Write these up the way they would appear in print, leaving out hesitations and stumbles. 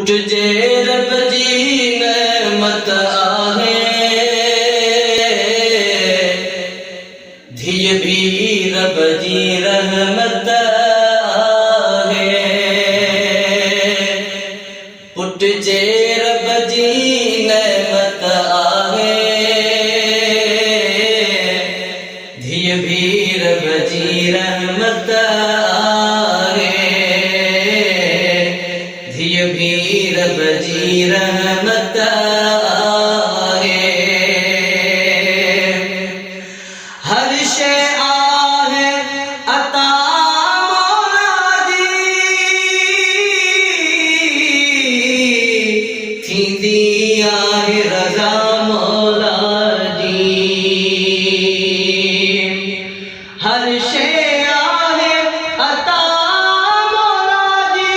Put जे रब जी नेमत आहे, धीअ भी रब जी रहमत आहे। पुट जे रब जी नेमत आहे, धीअ भी रब जी रहमत आहे। धीअ भी रब जी रहमत आहे। हर शै आहे अता मौला जी, थींदी आहे रज़ा मौला जी। हर शै आहे अता मौला जी,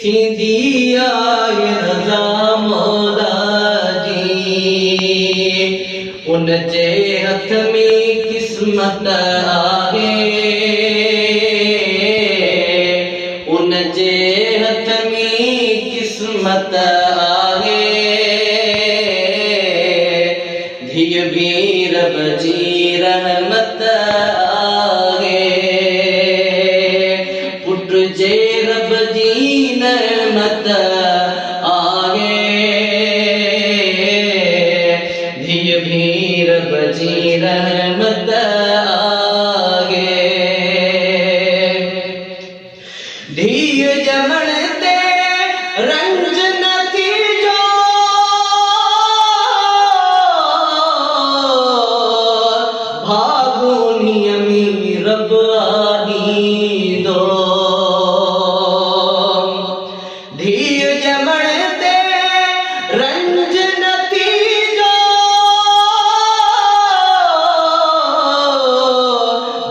थींदी आहे रज़ा मौला जी। उन जे हथ में किस्मत आहे, उन जे हथ में किस्मत आहे। धीअ भी रब जी रहमत आहे। पुट जे रब जी नेमत आहे, धीअ भी रब जी रहमत आहे। धीअ ॼमण ते रंज न थींदो, भागुनीअ में रब आॾींदो। धीअ ॼमण ते रंज न थींदो,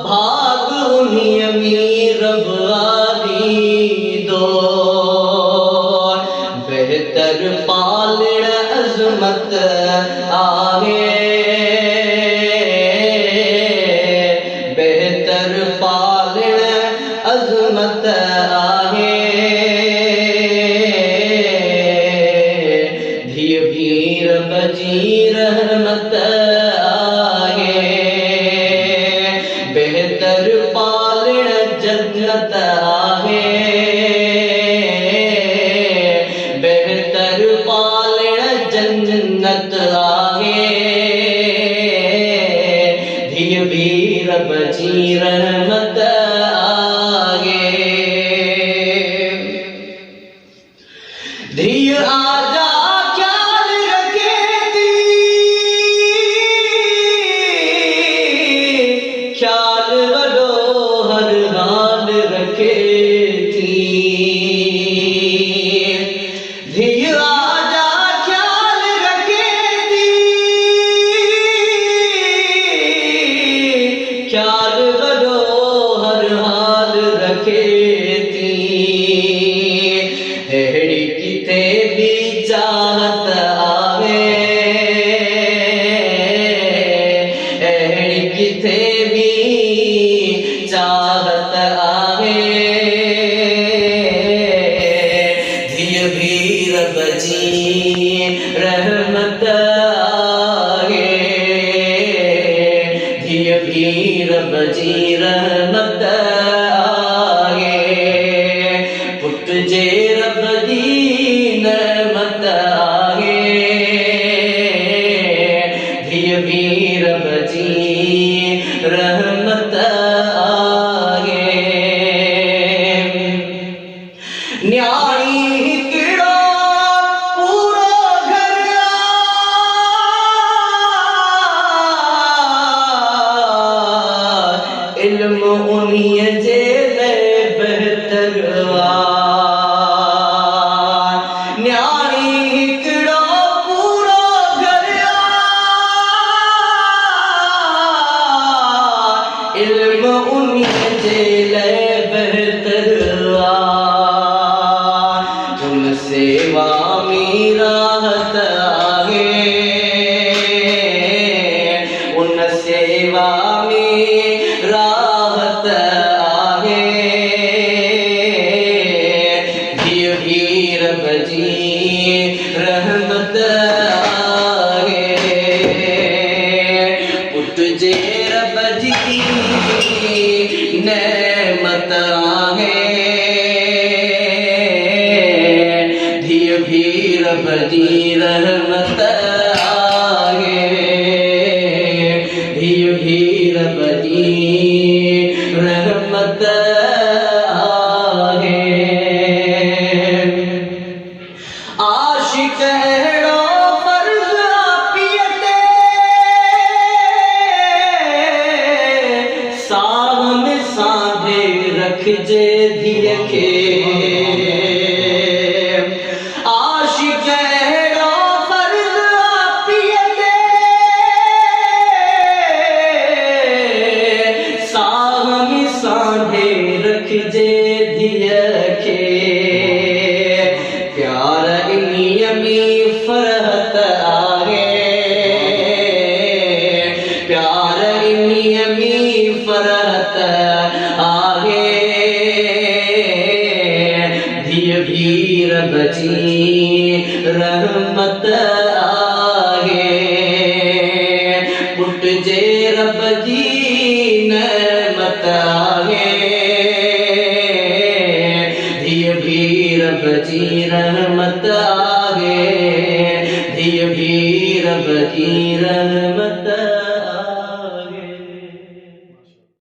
भागुनीअ में रब आॾींदो। बेहतर पालण अज़मत आहे, बेहतर पालण अज़मत आहे। धीअ भी रब जी रहमत आहे। बेहतर पालण जन्नत आहे, बेहतर पालण जन्नत आहे। धीअ भी रब जी रहमत आहे। धीअ आजा ख्याल रखे थी, ख्याल वॾो हर हाल रखे थी। धीअ आजा ख्याल रखे थी, ख्याल वॾो हर हाल रखे थी। अहिड़ी किथे भी चाहत आहे, अहिड़ी किथे भी चाहत आहे। धीअ भी रब जी रहमत आहे, धीअ भी रब जी रहमत आहे। पुट जे रब जी नेमत आहे, धीअ भी रब जी रहमत आहे। न्याणी हिकिड़ो पूरो घर आहे, इल्म उन्हीअ जे लाइ बहितर आहे। न्याणी हिकिड़ो पूरो घर आहे, इल्म उन्हीअ जे लाइ बहितर आहे। उन सेवा में राहत आहे, उन सेवा में राहत आहे। रहमत आगे धिय भी रब जी रहमत आगे आशिक अहिड़ो फर्ज़ पीअ ते साह में सांभे रखिजे धीअ खे आशिक अहिड़ो फर्ज़ पीअ ते साह में सांभे रखिजे धीअ खे प्यार इन्हीअ में फरहत आहे प्यार इन्हीअ में फरहत आहे धीअ भी रब जी रहमत आहे पुट जे रब जी नेमत आहे धीअ भी रब जी रहमत आगे धीअ भी रब जी रहमत